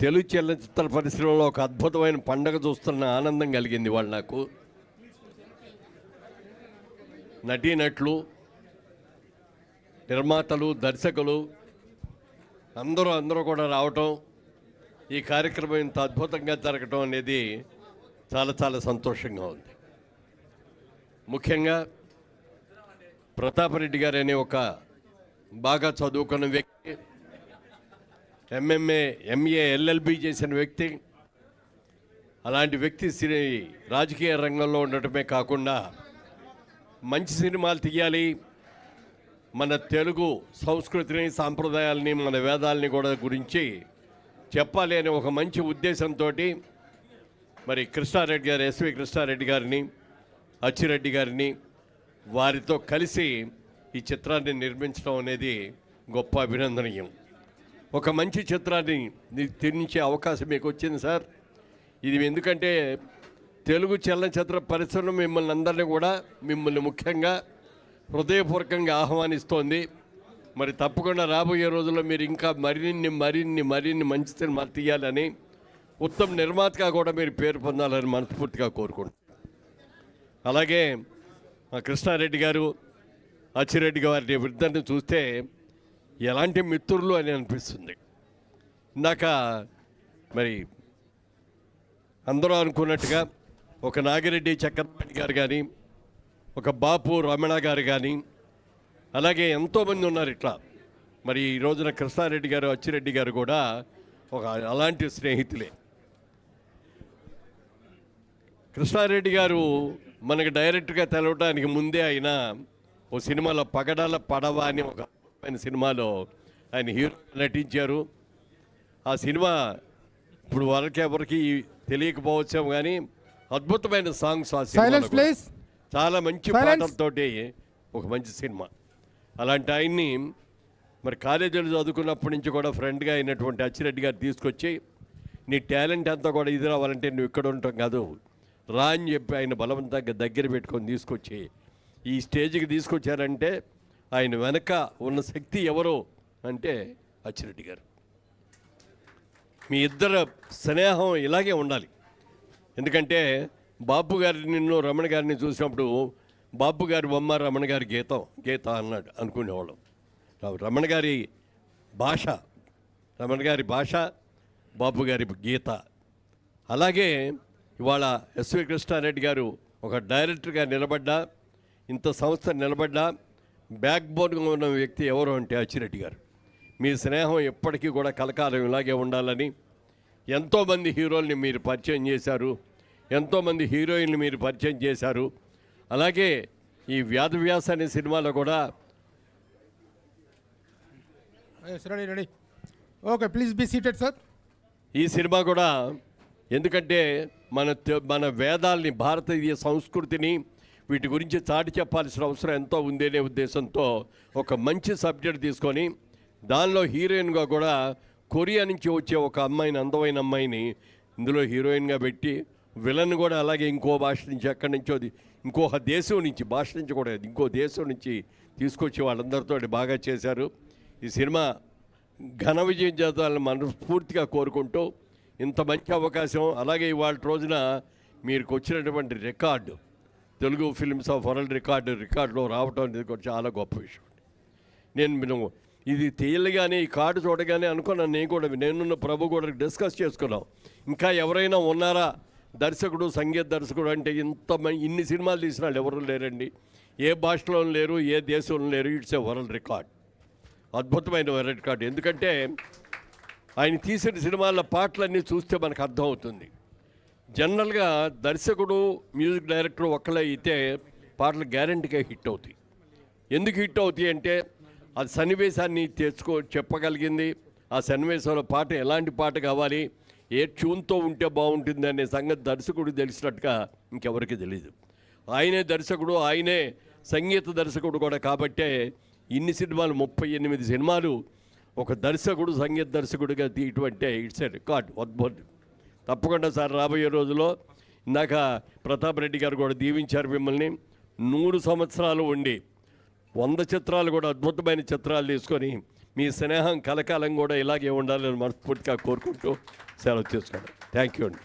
తెలుగు చలనచిత్ర పరిశ్రమలో ఒక అద్భుతమైన పండగ చూస్తున్న ఆనందం కలిగింది వాళ్ళు నాకు. నటీనటులు, నిర్మాతలు, దర్శకులు అందరూ కూడా రావటం, ఈ కార్యక్రమం ఇంత అద్భుతంగా జరగటం అనేది చాలా సంతోషంగా ఉంది. ముఖ్యంగా ప్రతాప్ రెడ్డి గారు అనే ఒక బాగా చదువుకున్న వ్యక్తి, ఎంఏ ఎల్ఎల్బి చేసిన వ్యక్తి. అలాంటి వ్యక్తి రాజకీయ రంగంలో ఉండటమే కాకుండా మంచి సినిమాలు తీయాలి, మన తెలుగు సంస్కృతిని, సాంప్రదాయాలని, మన వేదాలని కూడా గురించి చెప్పాలి అనే ఒక మంచి ఉద్దేశంతో మరి కృష్ణారెడ్డి గారు, ఎస్వి కృష్ణారెడ్డి గారిని, అచ్చిరెడ్డి గారిని వారితో కలిసి ఈ చిత్రాన్ని నిర్మించడం అనేది గొప్ప అభినందనీయం. ఒక మంచి చిత్రాన్ని నిర్మించే అవకాశం మీకు వచ్చింది సార్. ఇది ఎందుకంటే తెలుగు చలనచిత్ర పరిశ్రమ మిమ్మల్ని అందరినీ కూడా, మిమ్మల్ని ముఖ్యంగా హృదయపూర్వకంగా ఆహ్వానిస్తోంది. మరి తప్పకుండా రాబోయే రోజుల్లో మీరు ఇంకా మరిన్ని మంచి సినిమాలు తీయాలని, ఉత్తమ నిర్మాతగా కూడా మీరు పేరు పొందాలని మనస్ఫూర్తిగా కోరుకుంటున్నాను. అలాగే మా కృష్ణారెడ్డి గారు, అచ్చిరెడ్డి గారి ఇద్దరిని చూస్తే ఎలాంటి మిత్రులు అని అనిపిస్తుంది. ఇందాక మరి అందరూ అనుకున్నట్టుగా ఒక నాగిరెడ్డి చక్రపాణి గారు కానీ, ఒక బాపు రమణ గారు కానీ, అలాగే ఎంతోమంది ఉన్నారు ఇట్లా. మరి ఈ రోజున కృష్ణారెడ్డి గారు, అచ్చిరెడ్డి గారు కూడా ఒక అలాంటి స్నేహితులే. కృష్ణారెడ్డి గారు మనకు డైరెక్ట్గా తెలవడానికి ముందే ఆయన ఓ సినిమాలో పగడాల పడవ అని ఒక సినిమాలో ఆయన హీరో నటించారు. ఆ సినిమా ఇప్పుడు ఎవరికి తెలియకపోవచ్చాము కానీ అద్భుతమైన సాంగ్స్ ఆ సినిమా, చాలా మంచి పాటలతోటి ఒక మంచి సినిమా. అలాంటి ఆయన్ని మరి కాలేజీలో చదువుకున్నప్పటి నుంచి కూడా ఫ్రెండ్గా అయినటువంటి అచ్చిరెడ్డి గారు తీసుకొచ్చి, నీ టాలెంట్ అంతా కూడా ఇది రావాలంటే నువ్వు ఇక్కడ ఉంటాం కాదు రా అని చెప్పి ఆయన బలవంతంగా దగ్గర పెట్టుకొని తీసుకొచ్చి ఈ స్టేజ్కి తీసుకొచ్చారంటే ఆయన వెనక ఉన్న శక్తి ఎవరో అంటే అచ్చిరెడ్డి గారు. మీ ఇద్దరు స్నేహం ఇలాగే ఉండాలి. ఎందుకంటే బాపు గారిని, రమణ గారిని చూసినప్పుడు బాపు గారి బొమ్మ, రమణ గారి గీత అన్నాడు అనుకునేవాళ్ళం. రమణ గారి భాష, బాపు గారి గీత. అలాగే ఇవాళ ఎస్వి కృష్ణారెడ్డి గారు ఒక డైరెక్టర్గా నిలబడ్డా, ఇంత సంస్థ నిలబడ్డా బ్యాక్ బోన్గా ఉన్న వ్యక్తి ఎవరు అంటే అచ్చిరెడ్డి గారు. మీ స్నేహం ఎప్పటికీ కూడా కలకాలం ఇలాగే ఉండాలని, ఎంతోమంది హీరోల్ని మీరు పరిచయం చేశారు, ఎంతోమంది హీరోయిన్లు మీరు పరిచయం చేశారు. అలాగే ఈ వ్యాస అనే సినిమాలో కూడా okay, please be seated sir. ఈ సినిమా కూడా ఎందుకంటే మన వేదాల్ని, భారతీయ సంస్కృతిని, వీటి గురించి చాటి చెప్పాల్సిన అవసరం ఎంతో ఉందనే ఉద్దేశంతో ఒక మంచి సబ్జెక్ట్ తీసుకొని దానిలో హీరోయిన్గా కూడా కొరియా నుంచి వచ్చే ఒక అమ్మాయిని, అందమైన అమ్మాయిని ఇందులో హీరోయిన్గా పెట్టి, విలన్ కూడా అలాగే ఇంకో భాష నుంచి, ఎక్కడి నుంచో ఇంకొక దేశం నుంచి, భాష నుంచి కూడా ఇంకో దేశం నుంచి తీసుకొచ్చి వాళ్ళందరితో బాగా చేశారు. ఈ సినిమా ఘన విజయం చేద్దాలని మనస్ఫూర్తిగా కోరుకుంటూ, ఇంత మంచి అవకాశం, అలాగే ఇవాళ రోజున మీకు వచ్చినటువంటి record, Telugu films of world రికార్డులో రావటం అనేది కూడా చాలా గొప్ప విషయం. నేను ఇది తేలిగానే ఈ కార్డు చూడగానే అనుకున్నాను, నేనున్న ప్రభు కూడా డిస్కస్ చేసుకున్నాం, ఇంకా ఎవరైనా ఉన్నారా దర్శకుడు, సంగీత దర్శకుడు అంటే ఇన్ని సినిమాలు తీసిన వాళ్ళు ఎవరు లేరండి. ఏ భాషలో లేరు, ఏ దేశంలో లేరు. ఇట్స్ ఏ వరల్డ్ రికార్డ్, అద్భుతమైన వరల్డ్ రికార్డ్. ఎందుకంటే ఆయన తీసిన సినిమాల పాటలన్నీ చూస్తే మనకు అర్థమవుతుంది. జనరల్గా దర్శకుడు, మ్యూజిక్ డైరెక్టర్ ఒక్కలే అయితే పాటలు గ్యారెంటీగా హిట్ అవుతాయి. ఎందుకు హిట్ అవుతాయి అంటే అది సన్నివేశాన్ని చెప్పగలిగింది, ఆ సన్నివేశంలో పాట ఎలాంటి పాట కావాలి, ఏ ట్యూన్తో ఉంటే బాగుంటుంది అనే సంగతి దర్శకుడు తెలిసినట్టుగా ఇంకెవరికి తెలియదు. ఆయనే దర్శకుడు, ఆయనే సంగీత దర్శకుడు కూడా. కాబట్టే ఇన్ని సినిమాలు, 38 సినిమాలు ఒక దర్శకుడు, సంగీత దర్శకుడిగా తీయటంటే ఇట్స్ ఏ రికార్డ్, అద్భుతం. తప్పకుండా సార్ రాబోయే రోజుల్లో, ఇందాక ప్రతాప్ రెడ్డి గారు కూడా దీవించారు మిమ్మల్ని, 100 సంవత్సరాలు ఉండి 100 చిత్రాలు కూడా అద్భుతమైన చిత్రాలు తీసుకొని మీ స్నేహం కలకాలం కూడా ఇలాగే ఉండాలని మనస్ఫూర్తిగా కోరుకుంటూ సెలవు తీసుకోండి. థ్యాంక్ యూ అండి.